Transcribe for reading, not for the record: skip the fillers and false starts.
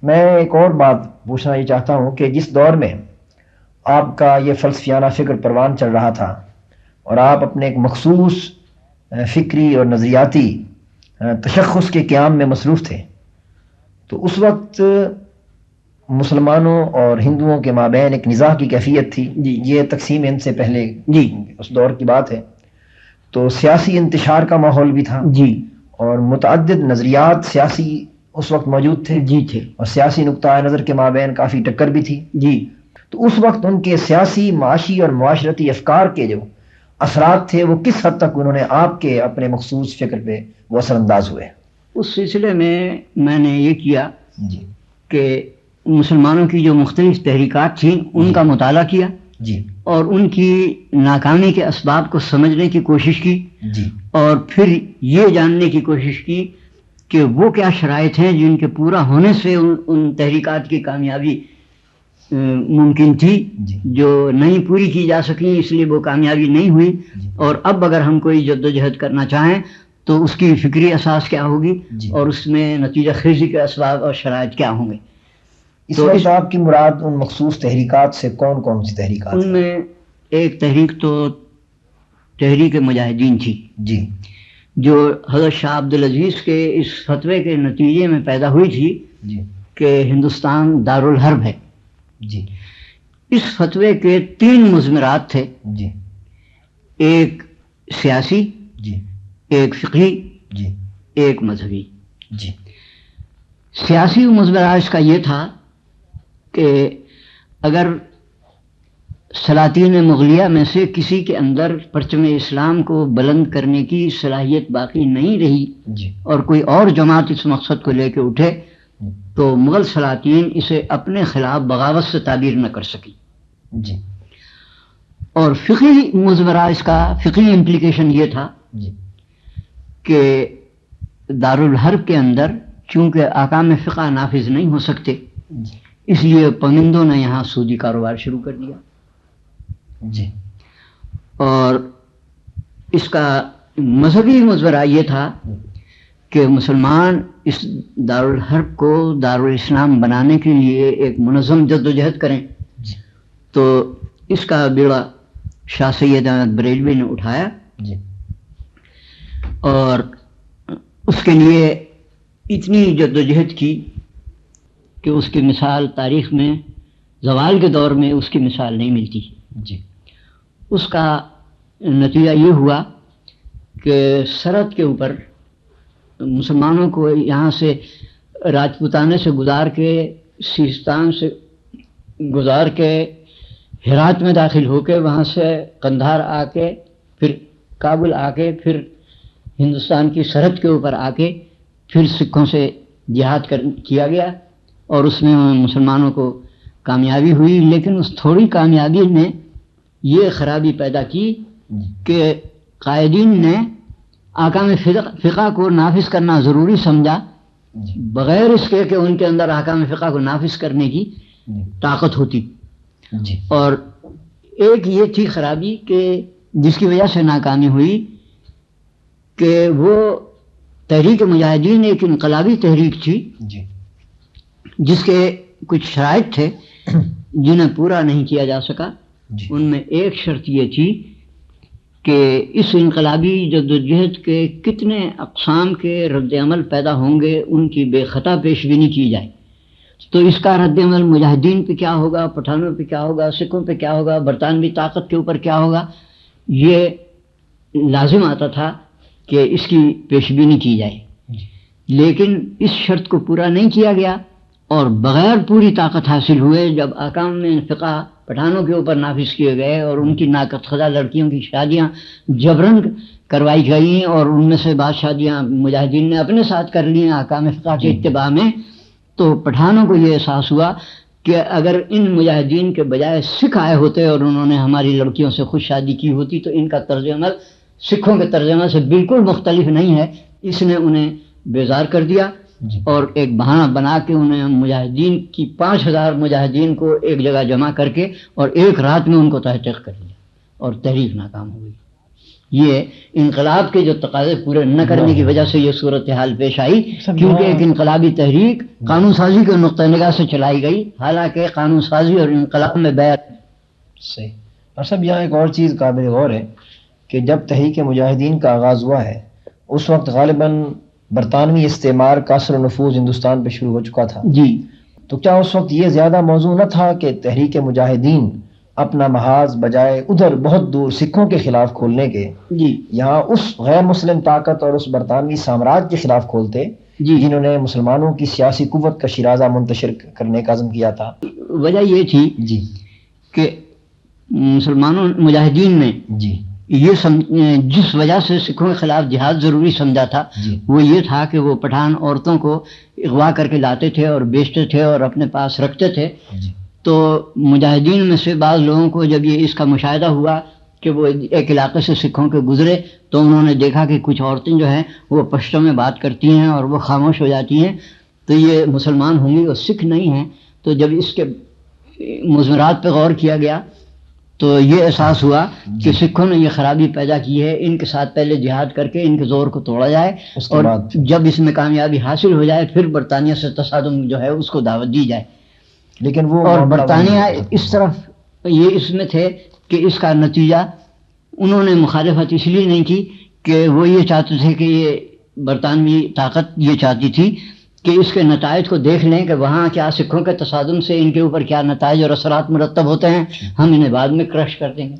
میں ایک اور بات پوچھنا یہ چاہتا ہوں کہ جس دور میں آپ کا یہ فلسفیانہ فکر پروان چل رہا تھا اور آپ اپنے ایک مخصوص فکری اور نظریاتی تشخص کے قیام میں مصروف تھے، تو اس وقت مسلمانوں اور ہندوؤں کے مابین ایک نزاع کی کیفیت تھی. جی یہ تقسیم ہند سے پہلے جی اس دور کی بات ہے. تو سیاسی انتشار کا ماحول بھی تھا جی اور متعدد نظریات سیاسی اس وقت موجود تھے جی تھے اور سیاسی نقطہ نظر کے مابین کافی ٹکر بھی تھی. جی. تو اس وقت ان کے سیاسی، معاشی اور معاشرتی افکار کے جو اثرات تھے وہ کس حد تک انہوں نے آپ کے اپنے مخصوص فکر پہ وہ اثر انداز ہوئے؟ اس سلسلے میں نے یہ کیا جی کہ مسلمانوں کی جو مختلف تحریکات تھیں ان کا مطالعہ کیا جی اور ان کی ناکامی کے اسباب کو سمجھنے کی کوشش کی جی اور پھر یہ جاننے کی کوشش کی کہ وہ کیا شرائط ہیں جن کے پورا ہونے سے ان تحریکات کی کامیابی ممکن تھی، جی جو نہیں پوری کی جا سکیں اس لیے وہ کامیابی نہیں ہوئی. جی اور اب اگر ہم کوئی جدوجہد کرنا چاہیں تو اس کی فکری اساس کیا ہوگی جی. اور اس میں نتیجہ خیزی کے اسباب اور شرائط کیا ہوں گے. اس وقت آپ کی مراد ان مخصوص تحریکات سے کون کون سی تحریکات ان میں ایک تحریک تو تحریک مجاہدین تھی جی جو حضرت شاہ عبدالعزیز کے اس فتوے کے نتیجے میں پیدا ہوئی تھی جی کہ ہندوستان دارالحرب ہے. جی اس فتوے کے 3 مضمرات تھے، جی ایک سیاسی، جی ایک فقہی، جی ایک مذہبی. جی سیاسی مضمرہ اس کا یہ تھا کہ اگر سلاطین مغلیہ میں سے کسی کے اندر پرچم اسلام کو بلند کرنے کی صلاحیت باقی نہیں رہی جی اور کوئی اور جماعت اس مقصد کو لے کے اٹھے تو مغل سلاطین اسے اپنے خلاف بغاوت سے تعبیر نہ کر سکی. جی اور فقہی مضمرہ اس کا فقہی امپلیکیشن یہ تھا جی کہ دارالحرب کے اندر چونکہ احکام فقہ نافذ نہیں ہو سکتے جی اس لیے پمندوں نے یہاں سودی کاروبار شروع کر دیا. جی اور اس کا مذہبی مضمرہ یہ تھا کہ مسلمان اس دارالحرب کو دارالاسلام بنانے کے لیے ایک منظم جدوجہد کریں. جی تو اس کا بیڑا شاہ سید احمد بریلوی نے اٹھایا جی اور اس کے لیے اتنی جدوجہد کی کہ اس کی مثال تاریخ میں زوال کے دور میں اس کی مثال نہیں ملتی. جی اس کا نتیجہ یہ ہوا کہ سرحد کے اوپر مسلمانوں کو یہاں سے راجپوتانے سے گزار کے سیستان سے گزار کے ہرات میں داخل ہو کے وہاں سے قندھار آ کے پھر کابل آ کے پھر ہندوستان کی سرحد کے اوپر آ کے پھر سکھوں سے جہاد کیا گیا اور اس میں مسلمانوں کو کامیابی ہوئی. لیکن اس تھوڑی کامیابی نے یہ خرابی پیدا کی کہ قائدین نے احکام فقہ کو نافذ کرنا ضروری سمجھا بغیر اس کے کہ ان کے اندر احکام فقہ کو نافذ کرنے کی طاقت ہوتی. جی اور ایک یہ تھی خرابی کہ جس کی وجہ سے ناکامی ہوئی کہ وہ تحریک مجاہدین ایک انقلابی تحریک تھی جی جس کے کچھ شرائط تھے جنہیں پورا نہیں کیا جا سکا. جی ان میں ایک شرط یہ تھی کہ اس انقلابی جدوجہد کے کتنے اقسام کے رد عمل پیدا ہوں گے ان کی بے خطا پیش بینی کی جائے. تو اس کا رد عمل مجاہدین پہ کیا ہوگا، پٹھانوں پہ کیا ہوگا، سکھوں پہ کیا ہوگا، برطانوی طاقت کے اوپر کیا ہوگا، یہ لازم آتا تھا کہ اس کی پیش بینی کی جائے. لیکن اس شرط کو پورا نہیں کیا گیا اور بغیر پوری طاقت حاصل ہوئے جب احکام فقہ پٹھانوں کے اوپر نافذ کیے گئے اور ان کی ناقد خدا لڑکیوں کی شادیاں جبرن کروائی گئیں اور ان میں سے بعض شادیاں مجاہدین نے اپنے ساتھ کر لی احکام فقہ کے اتباع میں، تو پٹھانوں کو یہ احساس ہوا کہ اگر ان مجاہدین کے بجائے سکھ آئے ہوتے اور انہوں نے ہماری لڑکیوں سے خود شادی کی ہوتی تو ان کا طرز عمل سکھوں کے طرز عمل سے بالکل مختلف نہیں ہے. اس نے انہیں بیزار کر دیا اور ایک بہانہ بنا کے انہیں مجاہدین کی 5000 مجاہدین کو ایک جگہ جمع کر کے اور ایک رات میں ان کو تحقیق کر دیا اور تحریک ناکام ہو گئی. یہ انقلاب کے جو تقاضے پورے نہ کرنے کی وجہ سے یہ صورتحال پیش آئی، کیونکہ ایک انقلابی تحریک قانون سازی کے نقطہ نگاہ سے چلائی گئی، حالانکہ قانون سازی اور انقلاب میں بیعت صحیح۔ اور سب یہاں ایک اور چیز قابل غور ہے کہ جب تحریک مجاہدین کا آغاز ہوا ہے اس وقت غالباً برطانوی استعمار کا اثر و نفوذ ہندوستان پہ شروع ہو چکا تھا، جی، تو کیا اس وقت یہ زیادہ موضوع نہ تھا کہ تحریک مجاہدین اپنا محاذ بجائے ادھر بہت دور سکھوں کے خلاف کھولنے کے جی، یہاں اس غیر مسلم طاقت اور اس برطانوی سامراج کے خلاف کھولتے جی، جنہوں نے مسلمانوں کی سیاسی قوت کا شیرازہ منتشر کرنے کا عزم کیا تھا؟ وجہ یہ تھی جی کہ مسلمانوں مجاہدین نے جی یہ جس وجہ سے سکھوں کے خلاف جہاد ضروری سمجھا تھا جی وہ یہ تھا کہ وہ پٹھان عورتوں کو اغوا کر کے لاتے تھے اور بیچتے تھے اور اپنے پاس رکھتے تھے۔ جی تو مجاہدین میں سے بعض لوگوں کو جب یہ اس کا مشاہدہ ہوا کہ وہ ایک علاقے سے سکھوں کے گزرے تو انہوں نے دیکھا کہ کچھ عورتیں جو ہیں وہ پشتوں میں بات کرتی ہیں اور وہ خاموش ہو جاتی ہیں، تو یہ مسلمان ہوں گی اور سکھ نہیں ہیں۔ تو جب اس کے مضمرات پہ غور کیا گیا تو یہ احساس ہوا کہ سکھوں نے یہ خرابی پیدا کی ہے، ان کے ساتھ پہلے جہاد کر کے ان کے زور کو توڑا جائے اس کے اور بعد جب اس میں کامیابی حاصل ہو جائے پھر برطانیہ سے تصادم جو ہے اس کو دعوت دی جائے۔ لیکن وہ اور معاملہ برطانیہ وہی- اس طرف یہ اس میں تھے کہ اس کا نتیجہ انہوں نے مخالفت اس لیے نہیں کی کہ وہ یہ چاہتے تھے کہ یہ برطانوی طاقت یہ چاہتی تھی کہ اس کے نتائج کو دیکھ لیں کہ وہاں کیا سکھوں کے تصادم سے ان کے اوپر کیا نتائج اور اثرات مرتب ہوتے ہیں، ہم انہیں بعد میں کرش کر دیں گے۔